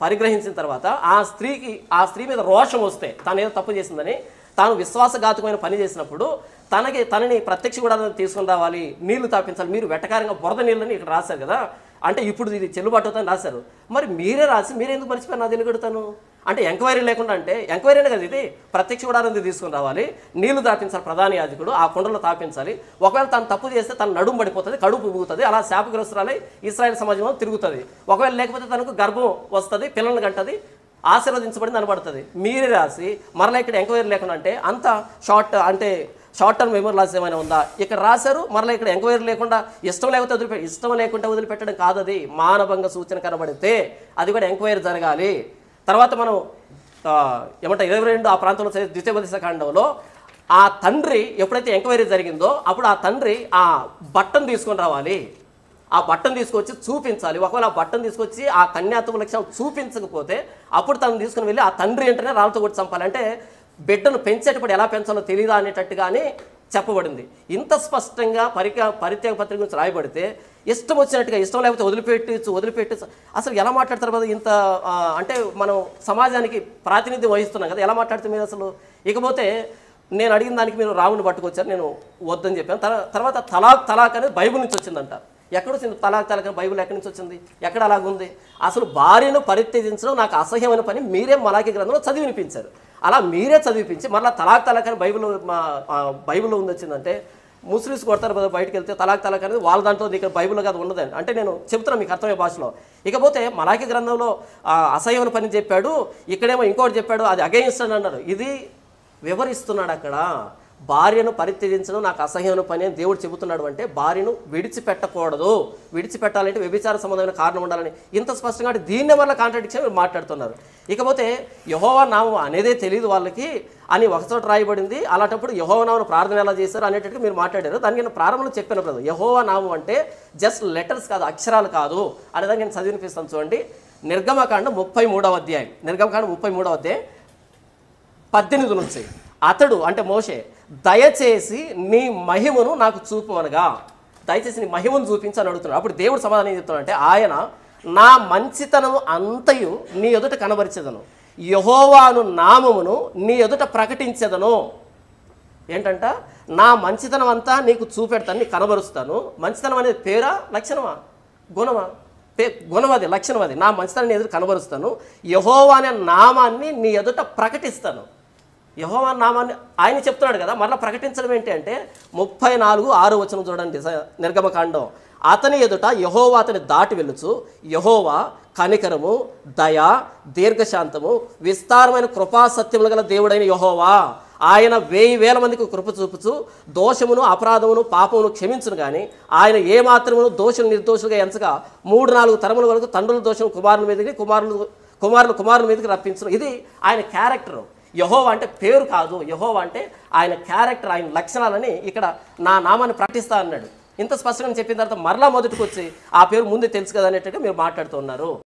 పరిగ్రహించిన తర్వాత ఆ స్త్రీ మీద రోషం వస్తే తాను ఏదో తప్పు చేసిందని, తాను విశ్వాసఘాతకమైన పని చేసినప్పుడు తనని ప్రత్యక్ష కూడా తీసుకుని రావాలి, నీళ్లు తాపించాలి. మీరు వెటకారంగా బురద నీళ్ళని ఇక్కడ రాశారు కదా, అంటే ఇప్పుడు ఇది చెల్లుబాటు అవుతుందని రాశారు. మరి మీరే రాసి మీరెందుకు మర్చిపోయారు? నా తెలియగడుతాను అంటే ఎంక్వైరీ లేకుండా, అంటే ఎంక్వైరీనే కదా ఇది, ప్రత్యక్ష కూడా తీసుకుని రావాలి, నీళ్లు తాపించాలి, ప్రధాన యాజకుడు ఆ కొండలో తాపించాలి. ఒకవేళ తను తప్పు చేస్తే తను నడుము పడిపోతుంది, కడుపు ఊగుతుంది, అలా శాపగ్రస్తురాలై ఇశ్రాయేల్ సమాజంలో తిరుగుతుంది. ఒకవేళ లేకపోతే తనకు గర్భం వస్తుంది, పిల్లల్ని కంటది, ఆశీర్వదించబడింది అనబడుతుంది. మీరే రాసి మరలా ఇక్కడ ఎంక్వైరీ లేకుండా అంటే అంత షార్ట్ టర్మ్ మెమరీ లాస్ ఏమైనా ఉందా? ఇక్కడ రాశారు, మరలా ఇక్కడ ఎంక్వైరీ లేకుండా ఇష్టం లేకపోతే ఇష్టం లేకుండా వదిలిపెట్టడం కాదు అది. మానభంగ సూచన కనబడితే అది కూడా ఎంక్వైరీ జరగాలి. తర్వాత మనం ఏమంటే 22 ఆ ప్రాంతంలో ద్వితీయోపదేశ కాండంలో ఆ తండ్రి ఎప్పుడైతే ఎంక్వైరీ జరిగిందో అప్పుడు ఆ తండ్రి ఆ బట్టను తీసుకొని రావాలి, ఆ బట్టను తీసుకొచ్చి చూపించాలి. ఒకవేళ ఆ బట్టను తీసుకొచ్చి ఆ కన్యాత్మ లక్ష్యం చూపించకపోతే అప్పుడు తను తీసుకుని వెళ్ళి ఆ తండ్రి వెంటనే రాళ్ళతో కొట్టి చంపాలి. అంటే బిడ్డను పెంచేటప్పుడు ఎలా పెంచాలో తెలియదా అనేటట్టుగానే చెప్పబడింది. ఇంత స్పష్టంగా పరిత్యాగ పత్రిక గురించి రాయబడితే ఇష్టం వచ్చినట్టుగా, ఇష్టం లేకపోతే వదిలిపెట్టచ్చు అసలు ఎలా మాట్లాడతారు కదా? ఇంత అంటే మనం సమాజానికి ప్రాతినిధ్యం వహిస్తున్నాం కదా, ఎలా మాట్లాడితే మీరు అసలు? ఇకపోతే నేను అడిగిన దానికి మీరు రాముని పట్టుకొచ్చారు, నేను వద్దని చెప్పాను. తర్వాత తలాక్ అనేది బైబిల్ నుంచి వచ్చిందంట. ఎక్కడ వచ్చింది తలాక్ అని? బైబిల్ ఎక్కడి నుంచి వచ్చింది? ఎక్కడ అలాగుంది? అసలు భార్యను పరిత్యజించడం నాకు అసహ్యమైన పని మీరే మలాకి గ్రంథంలో చదివి వినిపించారు. అలా మీరే చదివిపించి మరలా తలాక్ అని బైబిల్లో ఉంది వచ్చిందంటే ముస్లిమ్స్ కొడతారు కదా బయటకు వెళ్తే, తలాక్ అనేది వాళ్ళ దాంట్లో ఇక్కడ బైబిల్లో కదా ఉండదండి. అంటే నేను చెప్తున్నాను మీకు అర్థమయ్యే భాషలో. ఇకపోతే మలాకి గ్రంథంలో అసహ్యమైన పని చెప్పాడు, ఇక్కడేమో ఇంకోటి చెప్పాడు, అది అగెయిన్స్ట్ అని అన్నారు. ఇది వివరిస్తున్నాడు అక్కడ. భార్యను పరిత్యజించడం నాకు అసహ్యమైన పని అని దేవుడు చెబుతున్నాడు అంటే భార్యను విడిచిపెట్టకూడదు, విడిచిపెట్టాలంటే వ్యభిచార సంబంధమైన కారణం ఉండాలని ఇంత స్పష్టంగా. అంటే దీన్నే వల్ల కాంట్రాడిక్షన్ మాట్లాడుతున్నారు. ఇకపోతే యెహోవా నామం అనేదే తెలియదు వాళ్ళకి అని ఒకచోట రాయబడింది. అలాంటప్పుడు యెహోవా నామను ప్రార్థన ఎలా చేశారు అనేటట్టు మీరు మాట్లాడారు. దానికి నేను ప్రారంభంలో చెప్పాను బ్రదర్, యెహోవా నామం అంటే జస్ట్ లెటర్స్ కాదు, అక్షరాలు కాదు అనేదాన్ని నేను చదివినిపిస్తాను. చూడండి, నిర్గమకాండం 33వ అధ్యాయం, నిర్గమకాండం 33వ అధ్యాయం 18 నుంచి. అతడు అంటే మోషే, దయచేసి నీ మహిమను నాకు చూపవనగా, దయచేసి నీ మహిమను చూపించని అడుగుతున్నాడు. అప్పుడు దేవుడు సమాధానం ఏం చెప్తున్నాడంటే, ఆయన నా మంచితనము అంతయు నీ ఎదుట కనబరిచెదను, యెహోవాను నామమును నీ ఎదుట ప్రకటించెదను. ఏంటంట? నా మంచితనం అంతా నీకు చూపెడతాను, నీకు కనబరుస్తాను. మంచితనం అనేది పేరా లక్షణమా గుణమా? గుణమది, లక్షణం అది. నా మంచితనం నీ ఎదుట కనబరుస్తాను, యెహోవా అనే నామాన్ని నీ ఎదుట ప్రకటిస్తాను. యెహోవా నామాన్ని ఆయన చెప్తున్నాడు కదా, మరలా ప్రకటించడం ఏంటి అంటే 34:6 వచనం చూడండి నిర్గమకాండం. అతని ఎదుట యెహోవా అతని దాటి వెళ్ళుచు, యెహోవా కనికరము, దయ, దీర్ఘశాంతము, విస్తారమైన కృపా సత్యములు గల దేవుడైన యెహోవా, ఆయన 1000 మందికి కృప చూపుచు దోషమును అపరాధమును పాపమును క్షమించును కానీ ఆయన ఏమాత్రమును దోషులు నిర్దోషులుగా ఎంచగా 3-4 తరముల వరకు తండ్రుల దోషం కుమారుల మీదకి కుమారుల మీదకి రప్పించును. ఇది ఆయన క్యారెక్టరు. యెహోవా అంటే పేరు కాదు, యెహోవా అంటే ఆయన క్యారెక్టర్, ఆయన లక్షణాలని ఇక్కడ నా నామాన్ని ప్రకటిస్తా అన్నాడు. ఇంత స్పష్టంగా చెప్పిన తర్వాత మరలా మొదటికి వచ్చి ఆ పేరు ముందే తెలుసు కదా అనేట్టుగా మీరు మాట్లాడుతున్నారు.